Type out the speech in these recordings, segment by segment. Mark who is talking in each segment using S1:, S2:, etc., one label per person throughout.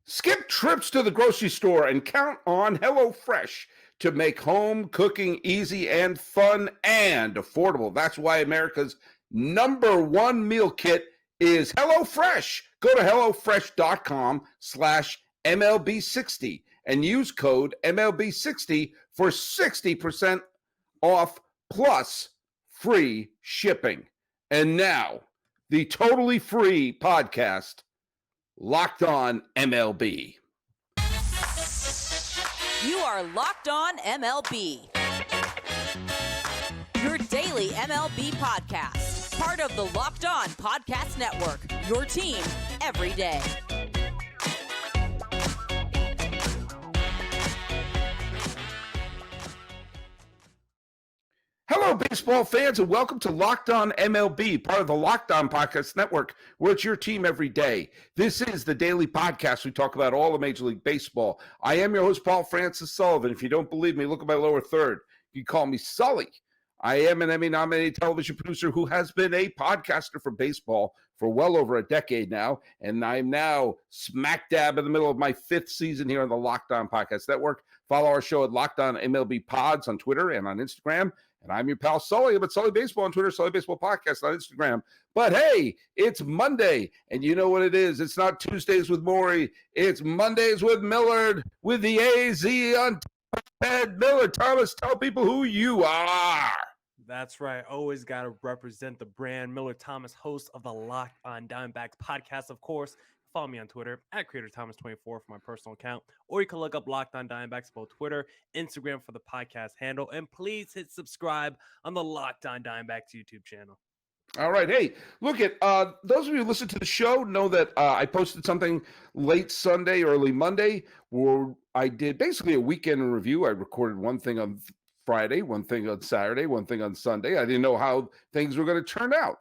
S1: Skip trips to the grocery store and count on HelloFresh to make home cooking easy and fun and affordable. That's why America's #1 meal kit is HelloFresh. Go to HelloFresh.com/MLB60 and use code MLB60 for 60% off plus free shipping. And now, the totally free podcast, Locked On MLB.
S2: You are Locked On MLB. Your daily MLB podcast. Part of the Locked On Podcast Network. Your team every day.
S1: Hello, baseball fans, and welcome to Locked On MLB, part of the Locked On Podcast Network, where it's your team every day. This is the daily podcast. We talk about all of Major League Baseball. I am your host, Paul Francis Sullivan. If you don't believe me, look at my lower third. You can call me Sully. I am an Emmy-nominated television producer who has been a podcaster for baseball for well over a decade now, and I'm now smack dab in the middle of my 5th season here on the Locked On Podcast Network. Follow our show at Locked On MLB Pods on Twitter and on Instagram. And I'm your pal Sully, but Sully Baseball on Twitter, Sully Baseball Podcast on Instagram. But hey, it's Monday, and you know what it is. It's not Tuesdays with Maury. It's Mondays with Millard, with the AZ on head. Millard Thomas, tell people who you are.
S3: That's right. Always got to represent the brand. Millard Thomas, host of the Locked On Diamondbacks podcast, of course. Follow me on Twitter at CreatorThomas24 for my personal account, or you can look up Locked On Diamondbacks both Twitter, Instagram for the podcast handle, and please hit subscribe on the Locked On Diamondbacks YouTube channel.
S1: All right. Hey, look at those of you who listen to the show know that I posted something late Sunday, early Monday, where I did basically a weekend review. I recorded one thing on Friday, one thing on Saturday, one thing on Sunday. I didn't know how things were going to turn out.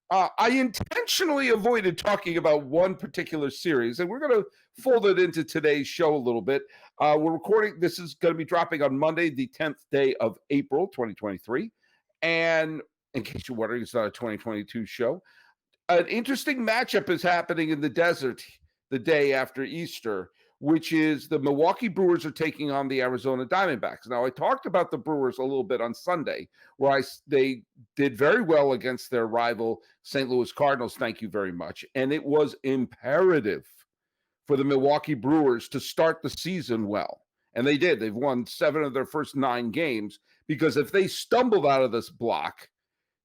S1: I intentionally avoided talking about one particular series, and we're going to fold it into today's show a little bit. We're recording. This is going to be dropping on Monday, the 10th day of April, 2023. And in case you're wondering, it's not a 2022 show. An interesting matchup is happening in the desert the day after Easter, which is the Milwaukee Brewers are taking on the Arizona Diamondbacks. Now, I talked about the Brewers a little bit on Sunday, where they did very well against their rival St. Louis Cardinals. Thank you very much. And it was imperative for the Milwaukee Brewers to start the season well. And they did. They've won 7 of their first 9 games, because if they stumbled out of this block,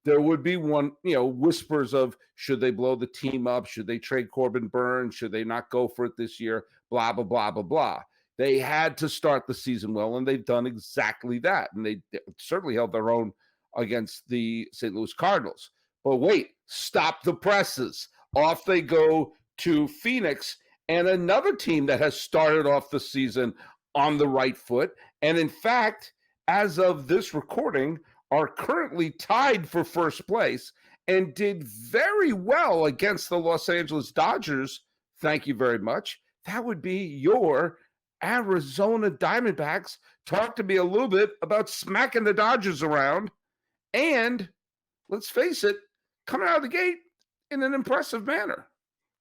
S1: there would be whispers of, should they blow the team up? Should they trade Corbin Burns? Should they not go for it this year? Blah, blah, blah, blah, blah. They had to start the season well, and they've done exactly that. And they certainly held their own against the St. Louis Cardinals. But wait, stop the presses. Off they go to Phoenix, and another team that has started off the season on the right foot. And in fact, as of this recording, are currently tied for first place and did very well against the Los Angeles Dodgers. Thank you very much. That would be your Arizona Diamondbacks. Talk to me a little bit about smacking the Dodgers around and, let's face it, coming out of the gate in an impressive manner.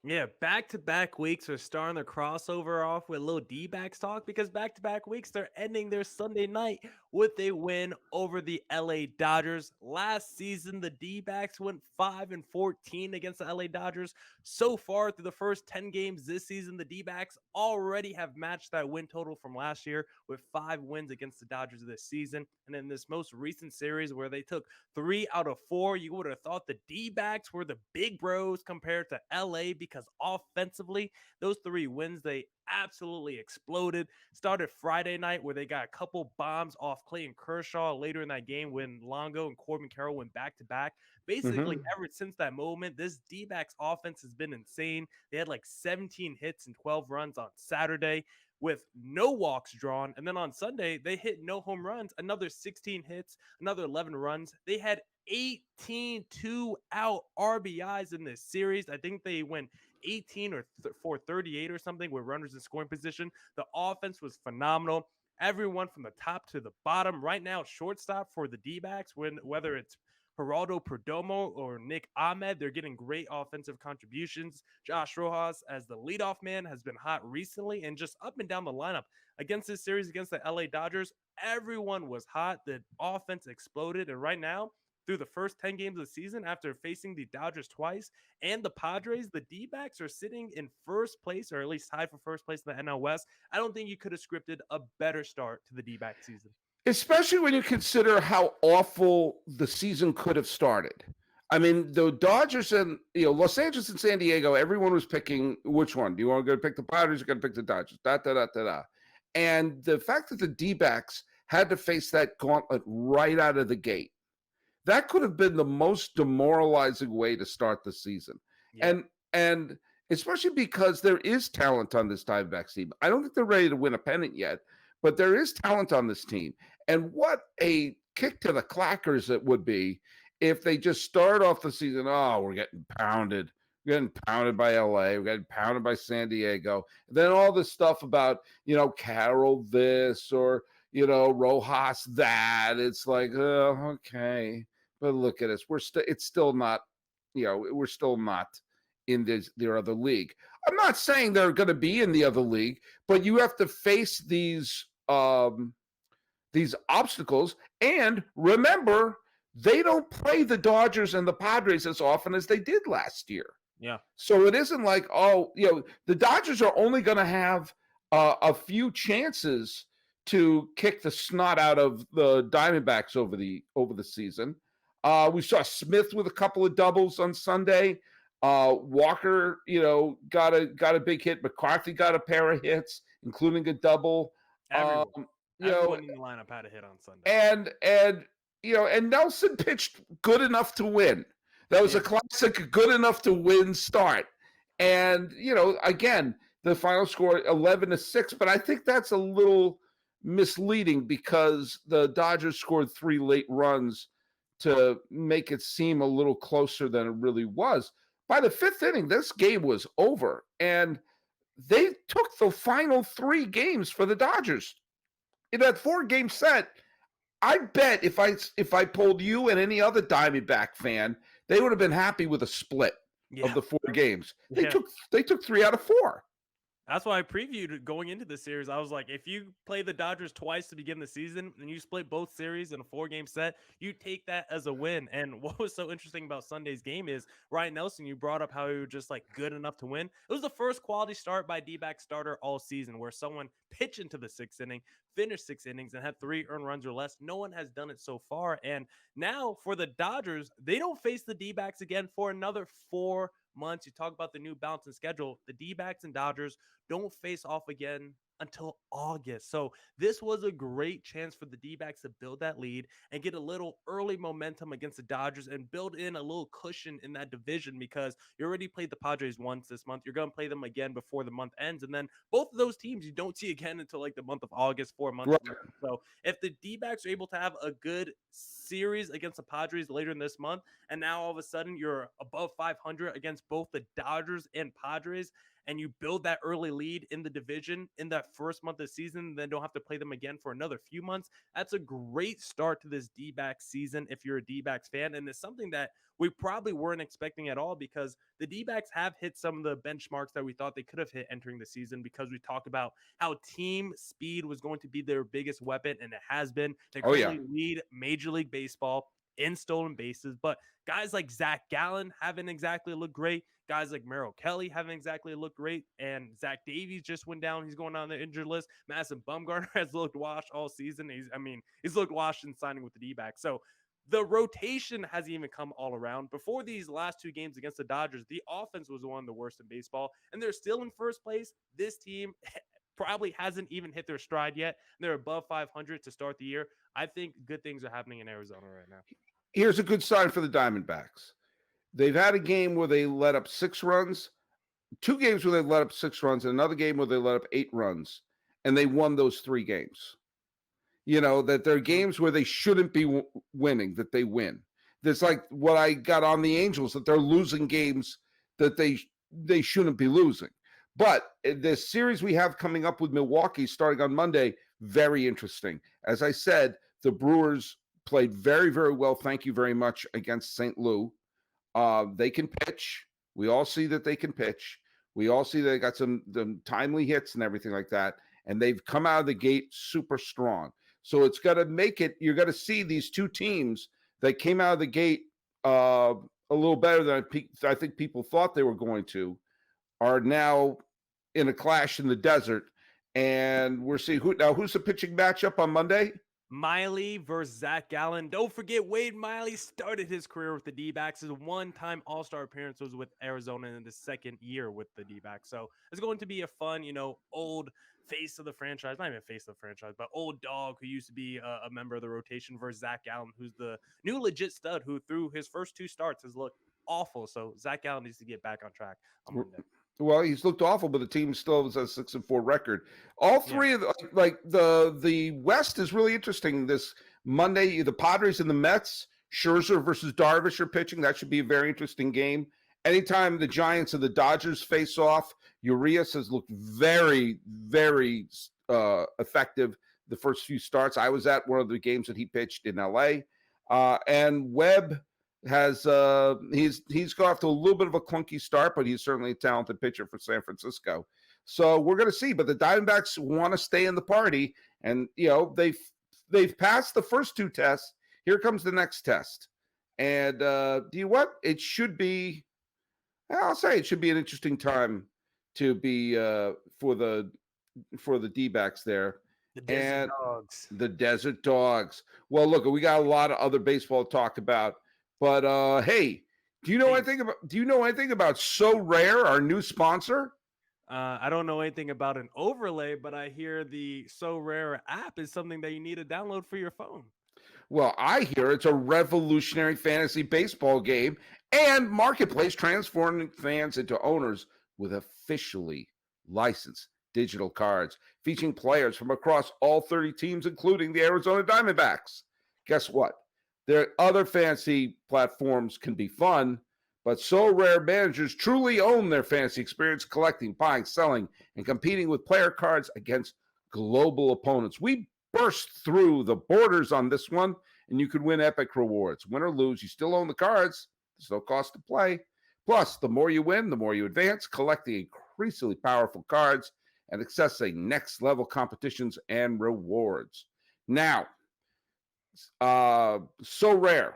S3: Yeah, back-to-back weeks are starting the crossover off with a little D-backs talk, because back-to-back weeks they're ending their Sunday night with a win over the LA Dodgers. Last season, the D-backs went 5-14 against the LA Dodgers. So far, through the first 10 games this season, the D-backs already have matched that win total from last year with 5 wins against the Dodgers this season. And in this most recent series where they took 3 out of 4, you would have thought the D-backs were the big bros compared to LA, because offensively, those 3 wins, they absolutely exploded. Started Friday night where they got a couple bombs off Clayton Kershaw later in that game when Longo and Corbin Carroll went back-to-back. Basically, ever since that moment, this D-backs offense has been insane. They had like 17 hits and 12 runs on Saturday with no walks drawn. And then on Sunday, they hit no home runs, another 16 hits, another 11 runs. They had 18 2-out RBIs in this series. I think they went 18 or for 38 or something with runners in scoring position. The offense was phenomenal. Everyone from the top to the bottom. Right now, shortstop for the D-backs, whether it's Geraldo Perdomo or Nick Ahmed. They're getting great offensive contributions. Josh Rojas, as the leadoff man, has been hot recently, and just up and down the lineup. Against this series against the LA Dodgers, everyone was hot. The offense exploded, and right now, through the first 10 games of the season, after facing the Dodgers twice and the Padres, the D-backs are sitting in first place, or at least tied for first place in the NL West. I don't think you could have scripted a better start to the D-back season.
S1: Especially when you consider how awful the season could have started. I mean, the Dodgers and Los Angeles and San Diego, everyone was picking which one. Do you want to go pick the Padres or going to pick the Dodgers? Da da da da da. And the fact that the D-backs had to face that gauntlet right out of the gate, that could have been the most demoralizing way to start the season. Yeah. And especially because there is talent on this Diamondbacks team. I don't think they're ready to win a pennant yet, but there is talent on this team. And what a kick to the clackers it would be if they just start off the season, oh, we're getting pounded. We're getting pounded by LA. We're getting pounded by San Diego. And then all this stuff about, Carroll this or, Rojas that. It's like, oh, okay. But look at us. It's still not, we're still not in their other league. I'm not saying they're going to be in the other league, but you have to face these obstacles. And remember, they don't play the Dodgers and the Padres as often as they did last year.
S3: Yeah.
S1: So it isn't like, the Dodgers are only going to have a few chances to kick the snot out of the Diamondbacks over the season. We saw Smith with a couple of doubles on Sunday. Walker, got a big hit. McCarthy got a pair of hits, including a double.
S3: Everyone in the lineup had a hit on Sunday.
S1: And Nelson pitched good enough to win. That was a classic good enough to win start. And, again, the final score 11-6, but I think that's a little misleading because the Dodgers scored 3 late runs to make it seem a little closer than it really was. By the 5th inning, this game was over, and they took the final 3 games for the Dodgers. In that 4-game set, I bet if I polled you and any other Diamondback fan, they would have been happy with a split of the 4 games. They took 3 out of 4.
S3: That's why I previewed going into the series. I was like, if you play the Dodgers twice to begin the season and you split both series in a 4-game set, you take that as a win. And what was so interesting about Sunday's game is Ryan Nelson, you brought up how he was just like good enough to win. It was the first quality start by D-back starter all season where someone pitched into the 6th inning, finished 6 innings, and had 3 earned runs or less. No one has done it so far. And now for the Dodgers, they don't face the D-backs again for another 4 months. You talk about the new balance and schedule. The D-backs and Dodgers don't face off again until August. So this was a great chance for the D-backs to build that lead and get a little early momentum against the Dodgers and build in a little cushion in that division because you already played the Padres once this month. You're going to play them again before the month ends. And then both of those teams you don't see again until like the month of August, 4 months.
S1: Right.
S3: So if the D-backs are able to have a good series against the Padres later in this month, and now all of a sudden you're above 500 against both the Dodgers and Padres, and you build that early lead in the division in that first month of the season, then don't have to play them again for another few months. That's a great start to this D-backs season if you're a D-backs fan, and it's something that we probably weren't expecting at all because the D-backs have hit some of the benchmarks that we thought they could have hit entering the season because we talked about how team speed was going to be their biggest weapon, and it has been. They currently lead Major League Baseball in stolen bases, but guys like Zach Gallen haven't exactly looked great. Guys like Merrill Kelly haven't exactly looked great, and Zach Davies just went down. He's going on the injured list. Madison Bumgarner has looked washed all season. He's looked washed in signing with the D-backs. So the rotation hasn't even come all around. Before these last 2 games against the Dodgers, the offense was one of the worst in baseball, and they're still in first place. This team probably hasn't even hit their stride yet. They're above 500 to start the year. I think good things are happening in Arizona right now.
S1: Here's a good sign for the Diamondbacks. They've had a game where they let up 6 runs, 2 games where they let up 6 runs, and another game where they let up 8 runs, and they won those 3 games. That they're games where they shouldn't be winning, that they win. That's like what I got on the Angels, that they're losing games that they shouldn't be losing. But the series we have coming up with Milwaukee starting on Monday, very interesting. As I said, the Brewers played very, very well. Thank you very much against St. Louis. They can pitch. We all see that they can pitch. We all see they got some timely hits and everything like that. And they've come out of the gate super strong. So it's going to make it, you're going to see these two teams that came out of the gate a little better than I think people thought they were going to, are now in a clash in the desert. And we're seeing who's the pitching matchup on Monday?
S3: Miley versus Zach Gallen. Don't forget, Wade Miley started his career with the D-backs. His one-time All-Star appearance was with Arizona in the second year with the D-backs. So it's going to be a fun, old face of the franchise. Not even face of the franchise, but old dog who used to be a member of the rotation versus Zach Gallen, who's the new legit stud who through his first two starts has looked awful. So Zach Gallen needs to get back on track on Monday.
S1: Well, he's looked awful, but the team still has a 6-4 record. All three of the West is really interesting this Monday. The Padres and the Mets, Scherzer versus Darvish are pitching. That should be a very interesting game. Anytime the Giants and the Dodgers face off, Urias has looked very, very effective the first few starts. I was at one of the games that he pitched in LA, and Webb has he's got off to a little bit of a clunky start, but he's certainly a talented pitcher for San Francisco. So we're going to see. But the Diamondbacks want to stay in the party, and they've passed the first two tests. Here comes the next test, and what? It should be. I'll say it should be an interesting time to be for the D-backs there.
S3: The Desert Dogs.
S1: The Desert Dogs. Well, look, we got a lot of other baseball to talk about. But hey, do you know anything about So Rare, our new sponsor?
S3: I don't know anything about an overlay, but I hear the So Rare app is something that you need to download for your phone.
S1: Well, I hear it's a revolutionary fantasy baseball game and marketplace transforming fans into owners with officially licensed digital cards featuring players from across all 30 teams, including the Arizona Diamondbacks. Guess what? Their other fantasy platforms can be fun, but So Rare managers truly own their fantasy experience, collecting, buying, selling, and competing with player cards against global opponents. We burst through the borders on this one, and you could win epic rewards. Win or lose, you still own the cards. There's no cost to play. Plus, the more you win, the more you advance, collecting increasingly powerful cards and accessing next-level competitions and rewards. Now, So Rare.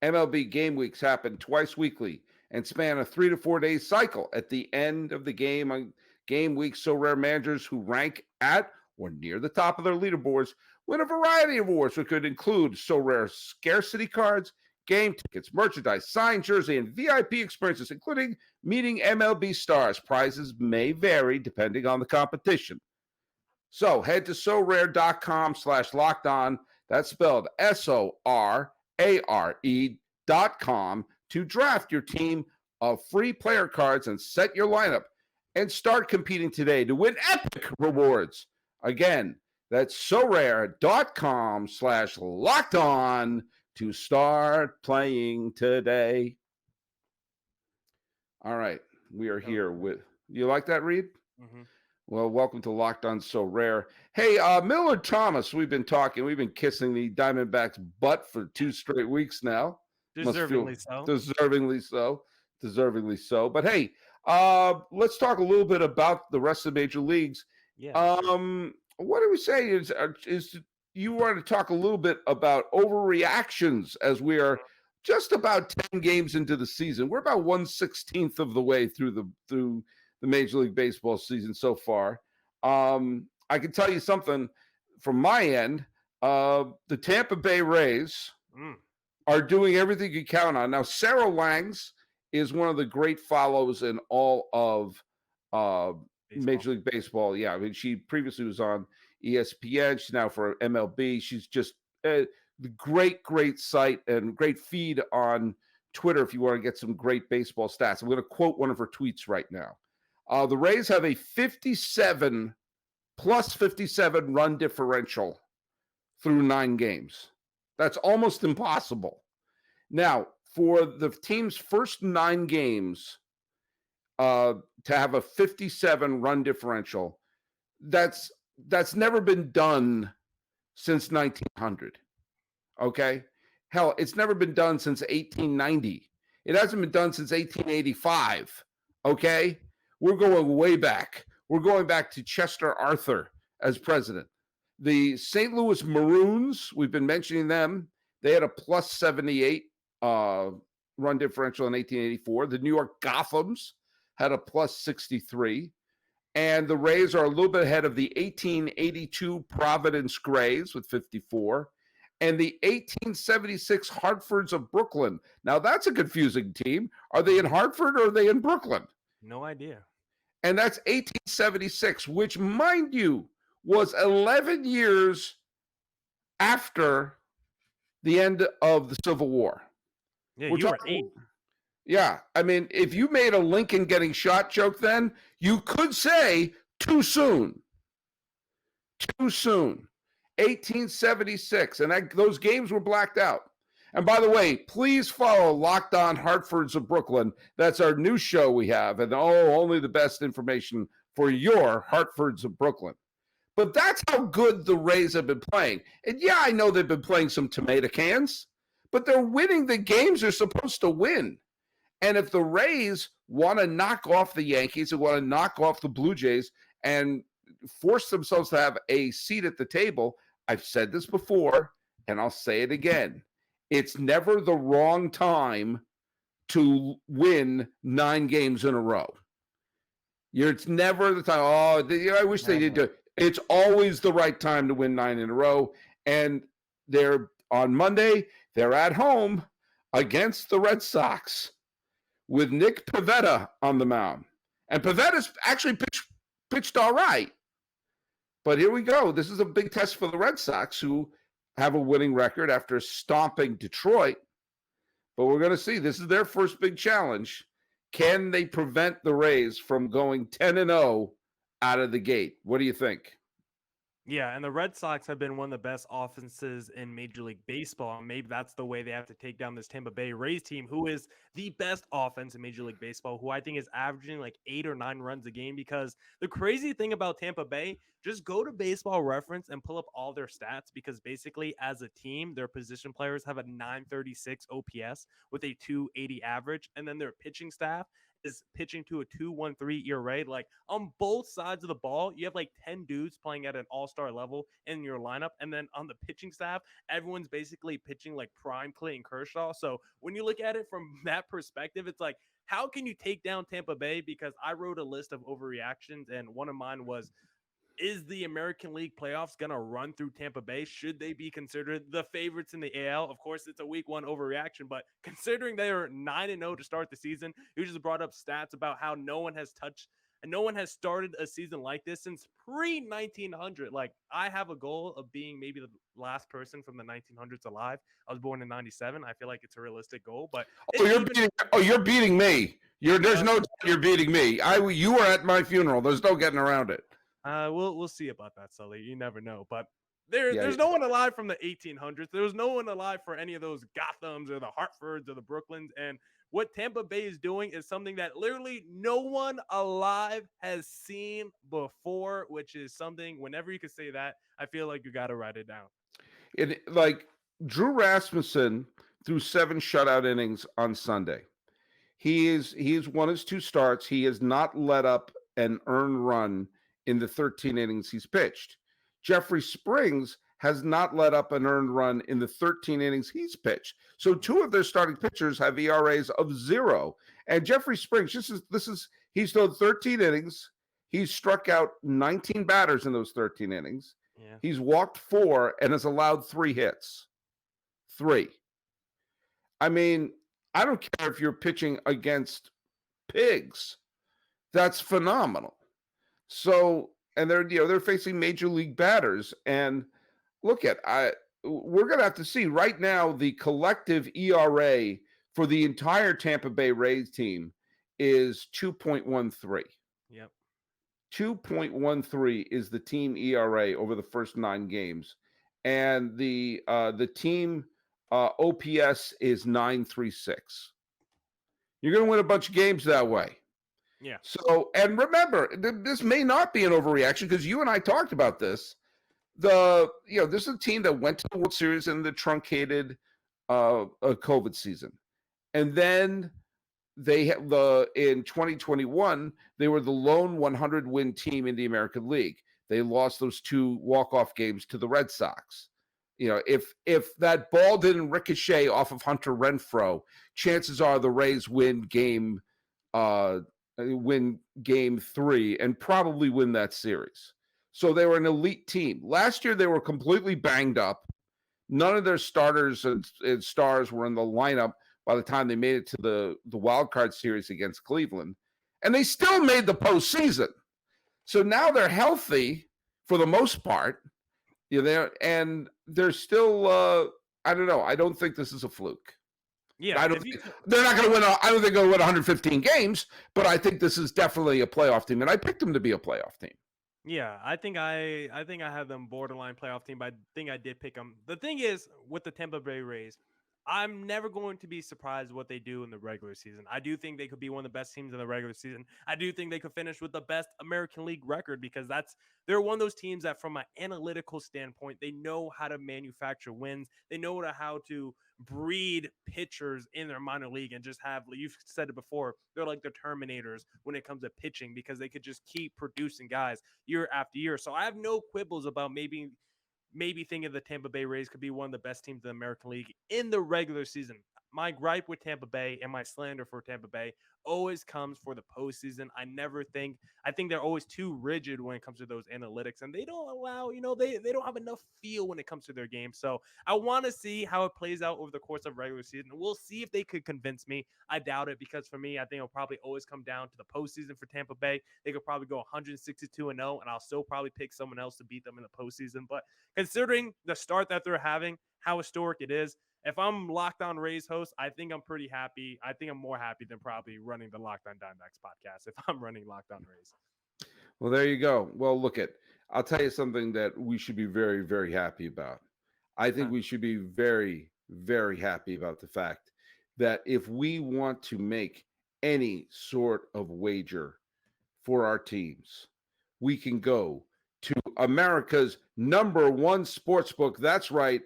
S1: MLB game weeks happen twice weekly and span a 3 to 4 day cycle. At the end of the game on game week, So Rare managers who rank at or near the top of their leaderboards win a variety of awards, which could include So Rare scarcity cards, game tickets, merchandise, signed jersey, and VIP experiences, including meeting MLB stars. Prizes may vary depending on the competition. So head to sorare.com/lockedon. That's spelled SORARE.com to draft your team of free player cards and set your lineup and start competing today to win epic rewards. Again, that's sorare.com/lockedon to start playing today. All right, we are here with, you like that, Reed?
S3: Mm-hmm.
S1: Well, welcome to Locked On So Rare. Hey, Millard Thomas, we've been kissing the Diamondbacks' butt for 2 straight weeks now.
S3: Deservingly so.
S1: Deservingly so. But hey, let's talk a little bit about the rest of the major leagues.
S3: Yeah.
S1: What do we say is you want to talk a little bit about overreactions as we are just about 10 games into the season. We're about 1/16 of the way through the Major League Baseball season so far. I can tell you something from my end. The Tampa Bay Rays are doing everything you count on. Now, Sarah Langs is one of the great follows in all of Major League Baseball. Yeah, I mean, she previously was on ESPN. She's now for MLB. She's just the great site and great feed on Twitter if you want to get some great baseball stats. I'm going to quote one of her tweets right now. The Rays have a 57 plus 57 run differential through 9 games. That's almost impossible. Now, for the team's first 9 games to have a 57 run differential, that's never been done since 1900. Okay. Hell, it's never been done since 1890. It hasn't been done since 1885. Okay. We're going way back. We're going back to Chester Arthur as president. The St. Louis Maroons, we've been mentioning them. They had a plus 78 run differential in 1884. The New York Gothams had a plus 63. And the Rays are a little bit ahead of the 1882 Providence Grays with 54 and the 1876 Hartfords of Brooklyn. Now, that's a confusing team. Are they in Hartford or are they in Brooklyn?
S3: No idea.
S1: And that's 1876, which, mind you, was 11 years after the end of the Civil War.
S3: Yeah, you were 8.
S1: Yeah, I mean, if you made a Lincoln getting shot joke then, you could say too soon. Too soon. 1876, and those games were blacked out. And by the way, please follow Locked On Hartfords of Brooklyn. That's our new show we have, and only the best information for your Hartfords of Brooklyn. But that's how good the Rays have been playing. And yeah, I know they've been playing some tomato cans, but they're winning the games they're supposed to win. And if the Rays want to knock off the Yankees and want to knock off the Blue Jays and force themselves to have a seat at the table, I've said this before, and I'll say it again. It's never the wrong time to win 9 games in a row. It's never the time. Oh, I wish they did do it. It's always the right time to win 9 in a row. And they're on Monday, they're at home against the Red Sox with Nick Pivetta on the mound. And Pivetta's actually pitched all right. But here we go. This is a big test for the Red Sox, who have a winning record after stomping Detroit. But we're going to see. This is their first big challenge. Can they prevent the Rays from going 10-0 out of the gate? What do you think?
S3: Yeah, and the Red Sox have been one of the best offenses in Major League Baseball. And maybe that's the way they have to take down this Tampa Bay Rays team, who is the best offense in Major League Baseball, who I think is averaging like 8 or 9 runs a game. Because the crazy thing about Tampa Bay, just go to Baseball Reference and pull up all their stats, because basically as a team, their position players have a 936 OPS with a 280 average. And then their pitching staff is pitching to a 2.13 ERA. Like, on both sides of the ball, you have like 10 dudes playing at an all-star level in your lineup. And then on the pitching staff, everyone's basically pitching like prime Clayton Kershaw. So when you look at it from that perspective, it's like, how can you take down Tampa Bay? Because I wrote a list of overreactions, and one of mine was, is the American League playoffs going to run through Tampa Bay? Should they be considered the favorites in the AL? Of course, it's a week 1 overreaction, but considering they are 9-0 to start the season, you just brought up stats about how no one has started a season like this since pre-1900. Like, I have a goal of being maybe the last person from the 1900s alive. I was born in 97. I feel like it's a realistic goal, but
S1: you're beating me. There's no doubt you're beating me. You were at my funeral. There's no getting around it.
S3: We'll see about that, Sully. You never know. But there's no one alive from the 1800s. There was no one alive for any of those Gothams or the Hartfords or the Brooklyns. And what Tampa Bay is doing is something that literally no one alive has seen before, which is something, whenever you can say that, I feel like you got to write it down.
S1: Like Drew Rasmussen threw 7 shutout innings on Sunday. He's won his 2 starts. He has not let up an earned run in the 13 innings he's pitched. Jeffrey Springs has not let up an earned run in the 13 innings he's pitched. So 2 of their starting pitchers have ERAs of 0. And Jeffrey Springs, he's thrown 13 innings. He's struck out 19 batters in those 13 innings.
S3: Yeah.
S1: He's walked 4 and has allowed 3 hits. 3. I mean, I don't care if you're pitching against pigs. That's phenomenal. So, and they're facing major league batters, and we're going to have to see. Right now, the collective ERA for the entire Tampa Bay Rays team is 2.13.
S3: Yep.
S1: 2.13 is the team ERA over the first 9 games, and the team OPS is 936. You're going to win a bunch of games that way.
S3: Yeah.
S1: So, and remember, this may not be an overreaction, because you and I talked about this. this is a team that went to the World Series in the truncated COVID season, and then they had in 2021 they were the lone 100 win team in the American League. They lost those 2 walk-off games to the Red Sox. If that ball didn't ricochet off of Hunter Renfroe, chances are the Rays win game 3 and probably win that series. So they were an elite team. Last year they were completely banged up. None of their starters and stars were in the lineup by the time they made it to the wild card series against Cleveland, and they still made the postseason. So now they're healthy for the most part. They're still. I don't know. I don't think this is a fluke.
S3: Yeah,
S1: they're not going to win. I don't think they're going to win 115 games, but I think this is definitely a playoff team, and I picked them to be a playoff team.
S3: Yeah, I think I have them borderline playoff team, but I think I did pick them. The thing is with the Tampa Bay Rays, I'm never going to be surprised what they do in the regular season. I do think they could be one of the best teams in the regular season. I do think they could finish with the best American League record because they're one of those teams that from an analytical standpoint, they know how to manufacture wins. They know how to breed pitchers in their minor league and just have, you've said it before, they're like the Terminators when it comes to pitching because they could just keep producing guys year after year. So I have no quibbles about maybe thinking the Tampa Bay Rays could be one of the best teams in the American League in the regular season. My gripe with Tampa Bay and my slander for Tampa Bay always comes for the postseason. I think they're always too rigid when it comes to those analytics, and they don't allow, they don't have enough feel when it comes to their game. So I want to see how it plays out over the course of regular season. We'll see if they could convince me. I doubt it because for me, I think it'll probably always come down to the postseason for Tampa Bay. They could probably go 162-0, and I'll still probably pick someone else to beat them in the postseason. But considering the start that they're having, how historic it is, if I'm Locked On Rays host, I think I'm pretty happy. I think I'm more happy than probably running the Locked On Diamondbacks podcast if I'm running Locked On Rays.
S1: Well, there you go. Well, I'll tell you something that we should be very, very happy about. I think we should be very, very happy about the fact that if we want to make any sort of wager for our teams, we can go to America's #1 sportsbook. That's right.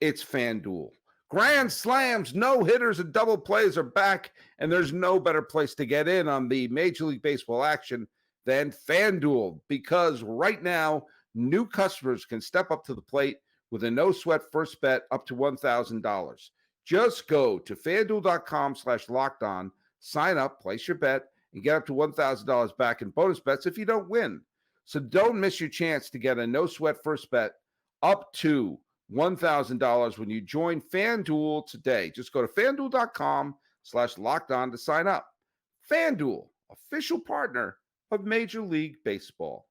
S1: It's FanDuel. Grand slams, no hitters, and double plays are back, and there's no better place to get in on the Major League Baseball action than FanDuel, because right now, new customers can step up to the plate with a no-sweat first bet up to $1,000. Just go to FanDuel.com/lockedon, sign up, place your bet, and get up to $1,000 back in bonus bets if you don't win. So don't miss your chance to get a no-sweat first bet up to $1,000 when you join FanDuel today. Just go to FanDuel.com/lockedon to sign up. FanDuel, official partner of Major League Baseball.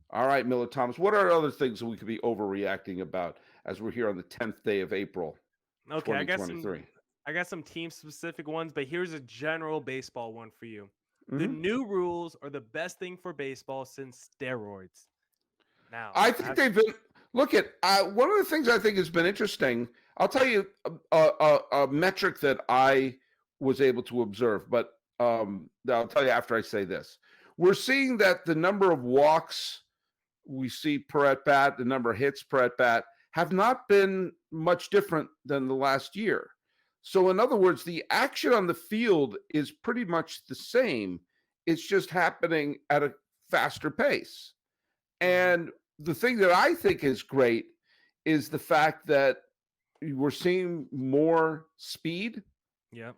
S1: All right, Millard Thomas, what are other things that we could be overreacting about as we're here on the 10th day of April, 2023?
S3: I got some team-specific ones, but here's a general baseball one for you. Mm-hmm. The new rules are the best thing for baseball since steroids. Now,
S1: I think they've been. Look at one of the things I think has been interesting. I'll tell you a metric that I was able to observe, but I'll tell you after I say this. We're seeing that the number of walks we see per at bat, the number of hits per at bat, have not been much different than the last year. So, in other words, the action on the field is pretty much the same. It's just happening at a faster pace. And the thing that I think is great is the fact that we're seeing more speed.
S3: Yeah.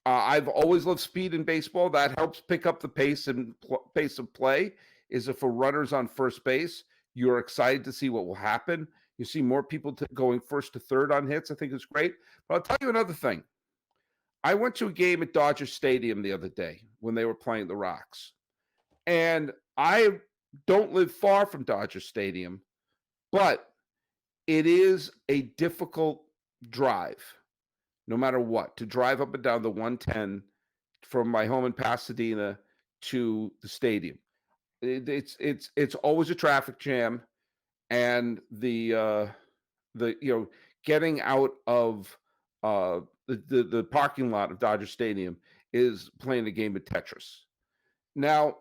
S1: I've always loved speed in baseball. That helps pick up the pace and pace of play. Is if a runner's on first base, you're excited to see what will happen. You see more people going first to third on hits. I think it's great. But I'll tell you another thing. I went to a game at Dodger Stadium the other day when they were playing the Rocks. And I don't live far from Dodger Stadium, but it is a difficult drive, no matter what, to drive up and down the 110 from my home in Pasadena to the stadium. It's always a traffic jam, and the getting out of the parking lot of Dodger Stadium is playing a game of Tetris. Now,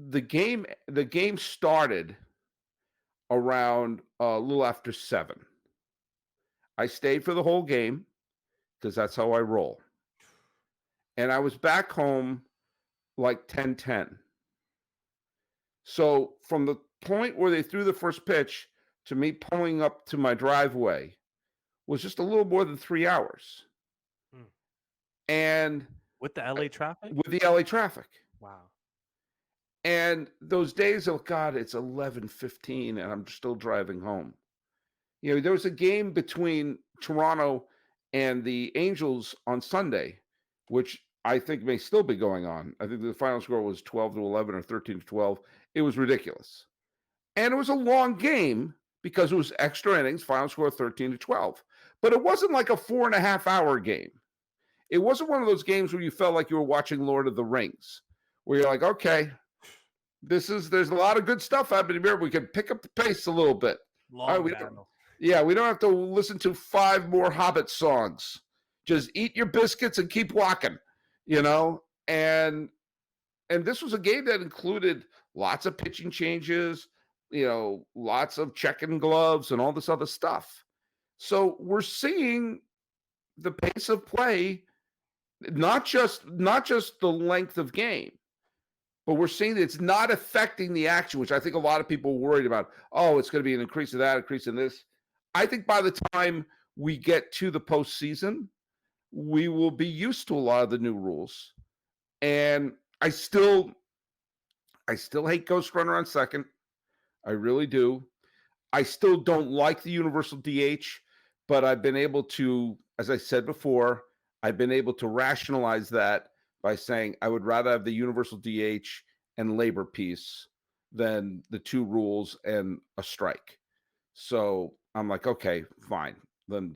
S1: the game started around a little after 7. I stayed for the whole game because that's how I roll. And I was back home like 10:10. So from the point where they threw the first pitch to me pulling up to my driveway was just a little more than 3 hours.
S3: Hmm.
S1: And
S3: With the LA traffic?
S1: with the LA traffic.
S3: Wow.
S1: And those days, oh God, it's 11:15 and I'm still driving home. There was a game between Toronto and the Angels on Sunday, which I think may still be going on. I think the final score was 12-11 or 13-12. It was ridiculous. And it was a long game because it was extra innings, final score 13-12. But it wasn't like a 4.5 hour game. It wasn't one of those games where you felt like you were watching Lord of the Rings, where you're like, okay, there's a lot of good stuff happening here. We can pick up the pace a little bit.
S3: Long
S1: we
S3: battle.
S1: we don't have to listen to 5 more Hobbit songs. Just eat your biscuits and keep walking, And this was a game that included lots of pitching changes, lots of checking gloves and all this other stuff. So we're seeing the pace of play, not just the length of game, but we're seeing that it's not affecting the action, which I think a lot of people were worried about. Oh, it's going to be an increase of that, increase in this. I think by the time we get to the postseason, we will be used to a lot of the new rules. And I still hate Ghost Runner on second. I really do. I still don't like the universal DH, but I've been able to, as I said before, I've been able to rationalize that by saying I would rather have the universal DH and labor piece than the 2 rules and a strike. So I'm like, okay, fine. Then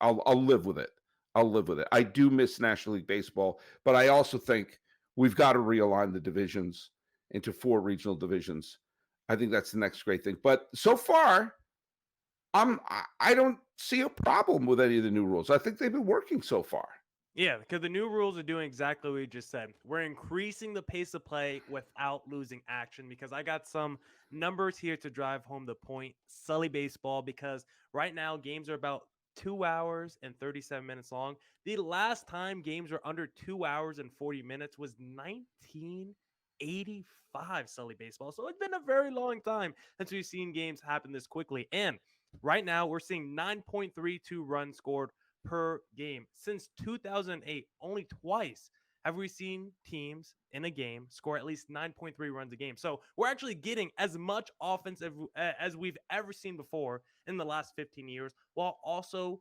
S1: I'll live with it. I'll live with it. I do miss National League Baseball, but I also think we've got to realign the divisions into 4 regional divisions. I think that's the next great thing. But so far, I don't see a problem with any of the new rules. I think they've been working so far.
S3: Yeah, because the new rules are doing exactly what you just said. We're increasing the pace of play without losing action, because I got some numbers here to drive home the point. Sully baseball, because right now games are about 2 hours and 37 minutes long. The last time games were under 2 hours and 40 minutes was 1985 Sully baseball. So it's been a very long time since we've seen games happen this quickly. And right now we're seeing 9.32 runs scored per game. Since 2008, only twice have we seen teams in a game score at least 9.3 runs a game. So we're actually getting as much offense as we've ever seen before in the last 15 years, while also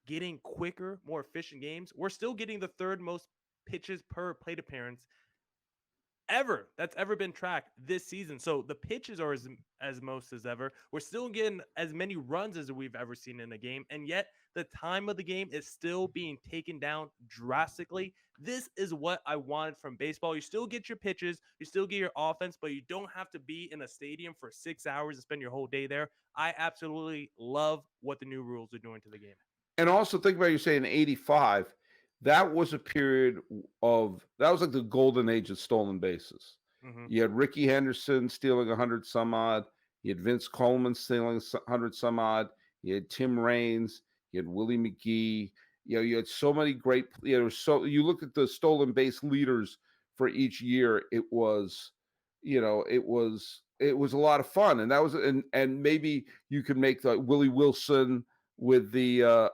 S3: getting quicker, more efficient games. We're still getting the 3rd most pitches per plate appearance that's ever been tracked this season. So the pitches are as most as ever. We're still getting as many runs as we've ever seen in a game, and yet the time of the game is still being taken down drastically. This is what I wanted from baseball. You still get your pitches, you still get your offense, but you don't have to be in a stadium for 6 hours and spend your whole day there. I absolutely love what the new rules are doing to the game.
S1: And also think about you saying 85. That was a period that was like the golden age of stolen bases.
S3: Mm-hmm.
S1: You had Ricky Henderson stealing 100 some odd. You had Vince Coleman stealing 100 some odd. You had Tim Raines. You had Willie McGee. You had so many great. You look at the stolen base leaders for each year. It was a lot of fun, and that was and maybe you could make the Willie Wilson with the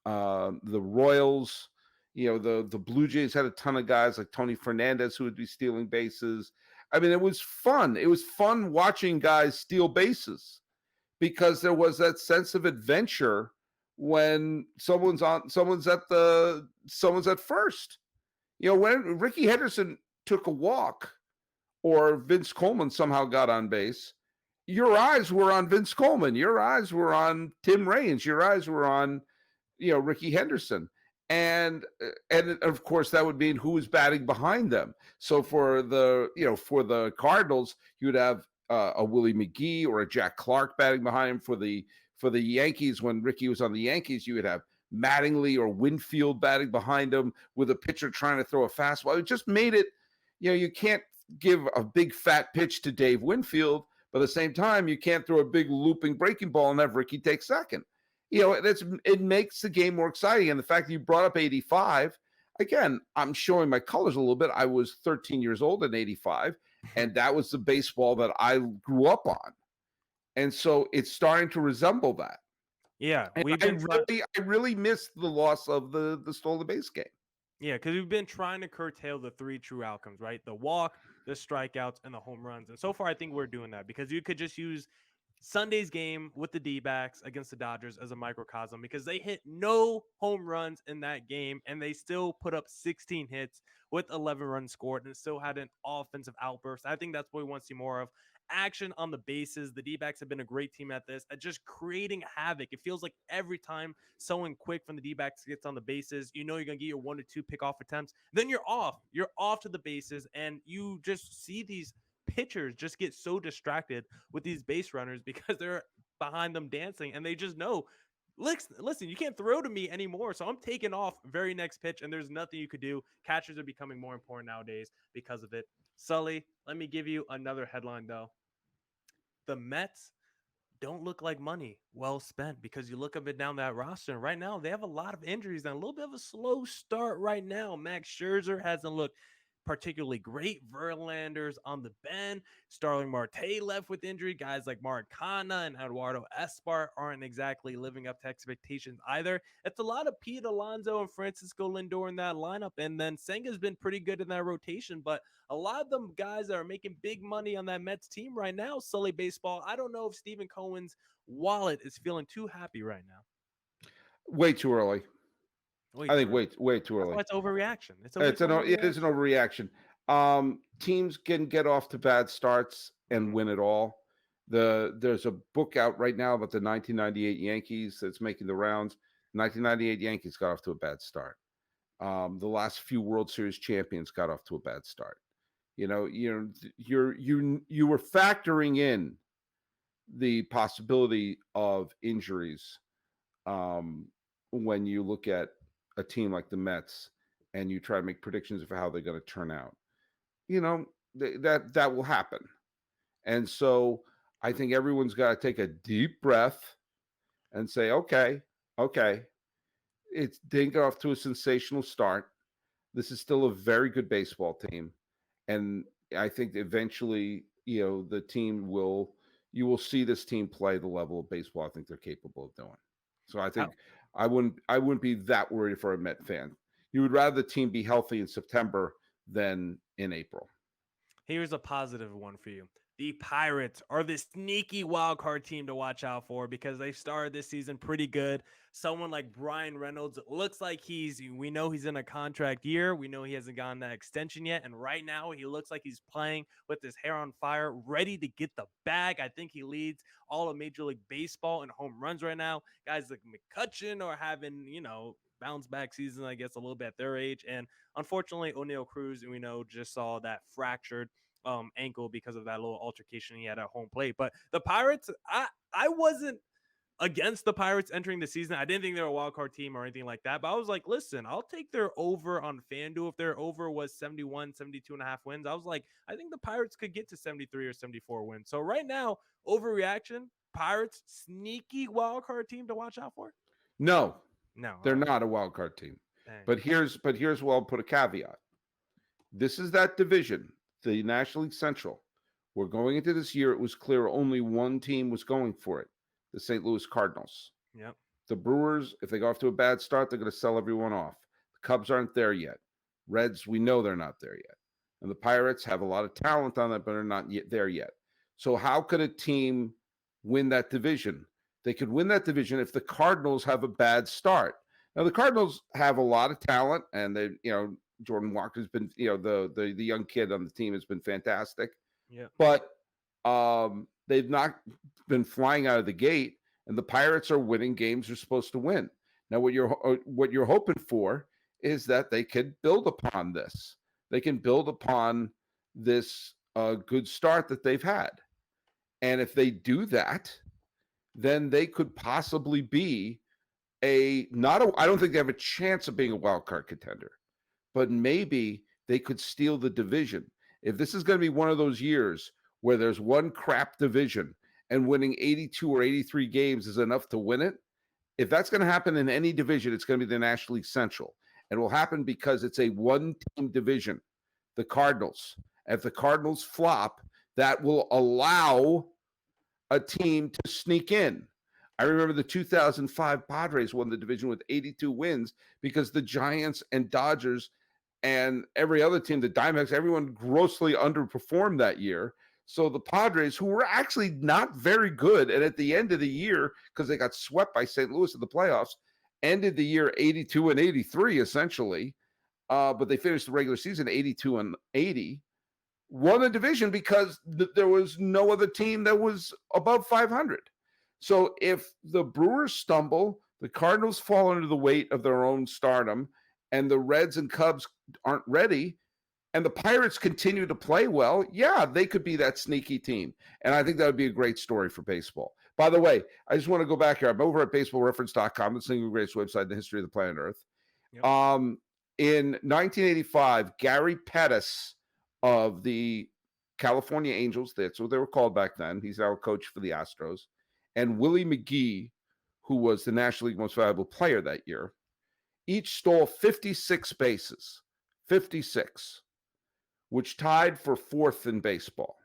S1: Royals. The Blue Jays had a ton of guys like Tony Fernandez who would be stealing bases. I mean, it was fun. It was fun watching guys steal bases because there was that sense of adventure when someone's at first. When Ricky Henderson took a walk or Vince Coleman somehow got on base, your eyes were on Vince Coleman. Your eyes were on Tim Raines. Your eyes were on, Ricky Henderson. And of course that would mean who was batting behind them. So for the Cardinals, you would have a Willie McGee or a Jack Clark batting behind him. For the Yankees, when Ricky was on the Yankees, you would have Mattingly or Winfield batting behind him with a pitcher trying to throw a fastball. It just made it, you can't give a big fat pitch to Dave Winfield, but at the same time, you can't throw a big looping breaking ball and have Ricky take second. It makes the game more exciting. And the fact that you brought up 85, again, I'm showing my colors a little bit. I was 13 years old in 85, and that was the baseball that I grew up on. And so it's starting to resemble that.
S3: Yeah,
S1: And I really missed the loss of the stolen base game.
S3: Yeah, because we've been trying to curtail the three true outcomes, right? The walk, the strikeouts, and the home runs. And so far, I think we're doing that because you could just use Sunday's game with the D-backs against the Dodgers as a microcosm because they hit no home runs in that game and they still put up 16 hits with 11 runs scored and still had an offensive outburst. I think that's what we want to see more of. Action on the bases. The D-backs have been a great team at this, at just creating havoc. It feels like every time someone quick from the D-backs gets on the bases, you're going to get your 1 to 2 pickoff attempts. Then you're off to the bases, and you just see these pitchers just get so distracted with these base runners because they're behind them dancing, and they just know, listen, you can't throw to me anymore, so I'm taking off very next pitch, and there's nothing you could do. Catchers are becoming more important nowadays because of it. Sully, let me give you another headline, though. The Mets don't look like money well spent because you look up and down that roster. And right now, they have a lot of injuries and a little bit of a slow start right now. Max Scherzer hasn't looked particularly great. Verlander's on the bench. Starling Marte left with injury. Guys like Marcana and Eduardo Esparza aren't exactly living up to expectations either. It's a lot of Pete Alonso and Francisco Lindor in that lineup. And then Senga's been pretty good in that rotation. But a lot of them guys that are making big money on that Mets team right now, Sully Baseball, I don't know if Stephen Cohen's wallet is feeling too happy right now.
S1: Way too early. I think way too early.
S3: It's overreaction.
S1: It is an overreaction. Teams can get off to bad starts and win it all. There's a book out right now about the 1998 Yankees that's making the rounds. 1998 Yankees got off to a bad start. The last few World Series champions got off to a bad start. You were factoring in the possibility of injuries when you look at a team like the Mets and you try to make predictions of how they're going to turn out. That will happen. And so I think everyone's got to take a deep breath and say, okay, they didn't get off to a sensational start. This is still a very good baseball team. And I think eventually, you will see this team play the level of baseball I think they're capable of doing. So I think I wouldn't be that worried for a Met fan. You would rather the team be healthy in September than in April.
S3: Here's a positive one for you. The Pirates are the sneaky wild card team to watch out for because they started this season pretty good. Someone like Brian Reynolds looks like we know he's in a contract year. We know he hasn't gotten that extension yet. And right now he looks like he's playing with his hair on fire, ready to get the bag. I think he leads all of Major League Baseball in home runs right now. Guys like McCutchen are having, bounce back season, I guess, a little bit at their age. And unfortunately, O'Neal Cruz, we know, just saw that fractured ankle because of that little altercation he had at home plate. But the Pirates, I wasn't against the Pirates entering the season. I didn't think they were a wild card team or anything like that. But I was like, listen, I'll take their over on FanDuel. If their over was 71, 72 and a half wins, I was like, I think the Pirates could get to 73 or 74 wins. So right now, overreaction, Pirates, sneaky wild card team to watch out for?
S1: No, they're not a wild card team.
S3: Dang.
S1: But here's where I'll put a caveat. This is that division, the National League Central. We're going into this year, it was clear only one team was going for it, the St. Louis Cardinals.
S3: Yep.
S1: The Brewers, if they go off to a bad start, they're going to sell everyone off. The Cubs aren't there yet. Reds, we know they're not there yet. And the Pirates have a lot of talent on it, but are not yet there yet. So how could a team win that division? They could win that division if the Cardinals have a bad start. Now, the Cardinals have a lot of talent, and they, Jordan Walker's been, the young kid on the team has been fantastic.
S3: Yeah.
S1: But they've not been flying out of the gate, and the Pirates are winning games they're supposed to win. Now, what you're hoping for is that they could build upon this. They can build upon this good start that they've had. And if they do that, then they could possibly be I don't think they have a chance of being a wild card contender, but maybe they could steal the division. if this is going to be one of those years where there's one crap division and winning 82 or 83 games is enough to win it, if that's going to happen in any division, it's going to be the National League Central. And it will happen because it's a one-team division, the Cardinals. If the Cardinals flop, that will allow a team to sneak in. I remember the 2005 Padres won the division with 82 wins because the Giants and Dodgers and every other team, the Diamondbacks, everyone grossly underperformed that year. So the Padres, who were actually not very good, and at the end of the year, because they got swept by St. Louis in the playoffs, ended the year 82 and 83 essentially, but they finished the regular season 82 and 80. Won the division because there was no other team that was above 500. So if the Brewers stumble, the Cardinals fall under the weight of their own stardom, and the Reds and Cubs aren't ready, and the Pirates continue to play well, yeah, they could be that sneaky team. And I think that would be a great story for baseball. By the way, I just want to go back here. I'm over at baseballreference.com, the single greatest website in the history of the planet Earth.
S3: Yep.
S1: In 1985, Gary Pettis of the California Angels, that's what they were called back then. He's now a coach for the Astros. And Willie McGee, who was the National League most valuable player that year, each stole 56 bases. 56. Which tied for fourth in baseball,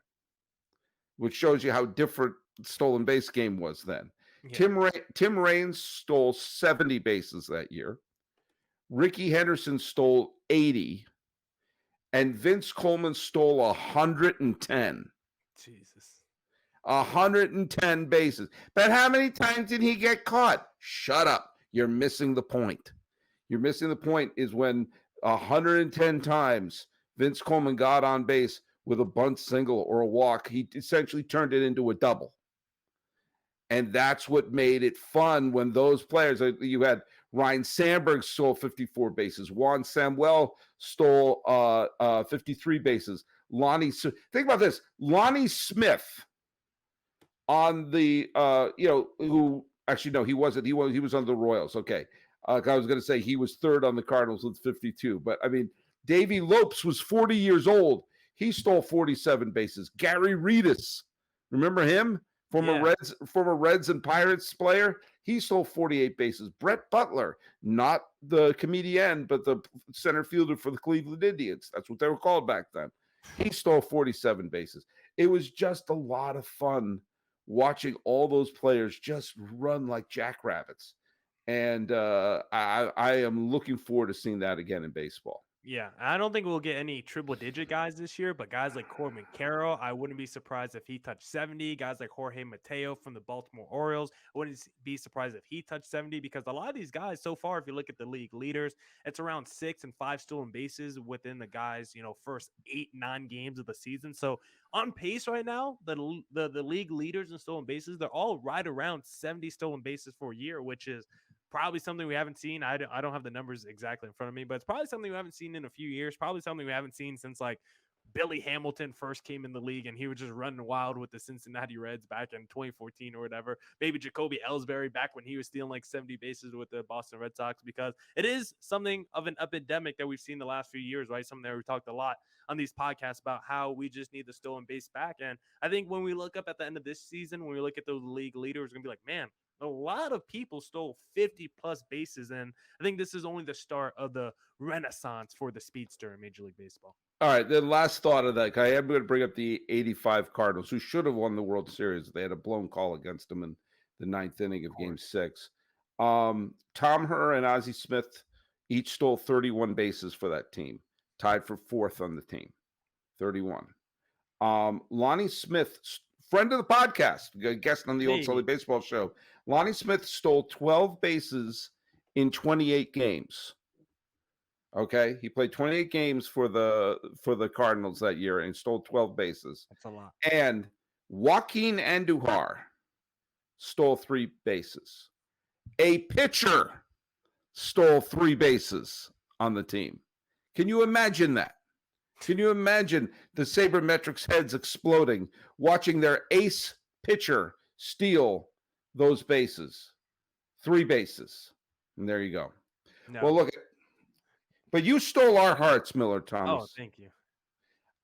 S1: which shows you how different the stolen base game was then. Yeah. Tim Raines stole 70 bases that year. Ricky Henderson stole 80. And Vince Coleman stole 110.
S3: Jesus.
S1: 110 bases. But how many times did he get caught? Shut up. You're missing the point. You're missing the point is when 110 times Vince Coleman got on base with a bunt single or a walk, he essentially turned it into a double. And that's what made it fun when those players, you had Ryan Sandberg stole 54 bases. Juan Samuel stole 53 bases. Think about this. Lonnie Smith on the, who actually, no, he wasn't. He was on the Royals. Okay. I was going to say he was third on the Cardinals with 52. But, I mean, Davey Lopes was 40 years old. He stole 47 bases. Gary Reedus, remember him? Former Reds and Pirates player. He stole 48 bases. Brett Butler, not the comedian, but the center fielder for the Cleveland Indians. That's what they were called back then. He stole 47 bases. It was just a lot of fun watching all those players just run like jackrabbits. And I am looking forward to seeing that again in baseball.
S3: Yeah, I don't think we'll get any triple-digit guys this year, but guys like Corbin Carroll, I wouldn't be surprised if he touched 70. Guys like Jorge Mateo from the Baltimore Orioles, I wouldn't be surprised if he touched 70 because a lot of these guys so far, if you look at the league leaders, it's around 6 and 5 stolen bases within the guys, first 8-9 games of the season. So on pace right now, the league leaders in stolen bases, they're all right around 70 stolen bases for a year, which is probably something we haven't seen. I don't have the numbers exactly in front of me, but it's probably something we haven't seen in a few years. Probably something we haven't seen since like Billy Hamilton first came in the league and he was just running wild with the Cincinnati Reds back in 2014 or whatever. Maybe Jacoby Ellsbury back when he was stealing like 70 bases with the Boston Red Sox, because it is something of an epidemic that we've seen the last few years, right? Something that we talked a lot on these podcasts about how we just need the stolen base back. And I think when we look up at the end of this season, when we look at those league leaders, we're going to be like, man, a lot of people stole 50 plus bases, and I think this is only the start of the renaissance for the speedster in Major League Baseball.
S1: All right, the last thought of that, I am going to bring up the 85 Cardinals, who should have won the World Series. They had a blown call against them in the 9th inning of Game 6. Tom Herr and Ozzie Smith each stole 31 bases for that team, tied for 4th on the team, 31. Lonnie Smith, friend of the podcast, guest on the old Sully Baseball Show. Lonnie Smith stole 12 bases in 28 games. Okay, he played 28 games for the Cardinals that year and stole 12 bases.
S3: That's a lot.
S1: And Joaquin Andujar stole 3 bases. A pitcher stole 3 bases on the team. Can you imagine that? Can you imagine the sabermetrics heads exploding, watching their ace pitcher steal those bases? 3 bases. And there you go. No. Well, look, but you stole our hearts, Millard Thomas.
S3: Oh, thank you.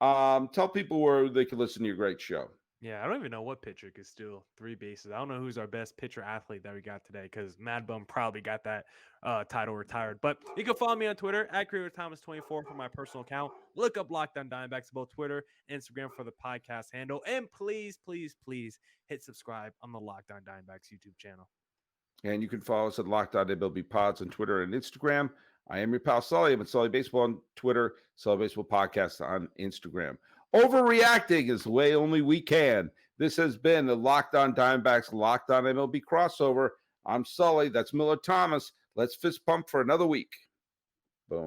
S1: Tell people where they can listen to your great show.
S3: Yeah, I don't even know what pitcher could steal 3 bases. I don't know who's our best pitcher athlete that we got today because Mad Bum probably got that title retired. But you can follow me on Twitter at Thomas24 for my personal account. Look up Locked On Diamondbacks, both Twitter, Instagram for the podcast handle. And please, please, please hit subscribe on the Locked On Diamondbacks YouTube channel.
S1: And you can follow us at Locked On MLB Pods on Twitter and Instagram. I am your pal Sully. I'm at Sully Baseball on Twitter, Sully Baseball Podcast on Instagram. Overreacting is the way only we can. This has been the Locked On Diamondbacks Locked On MLB crossover. I'm Sully. That's Millard Thomas. Let's fist pump for another week. Boom.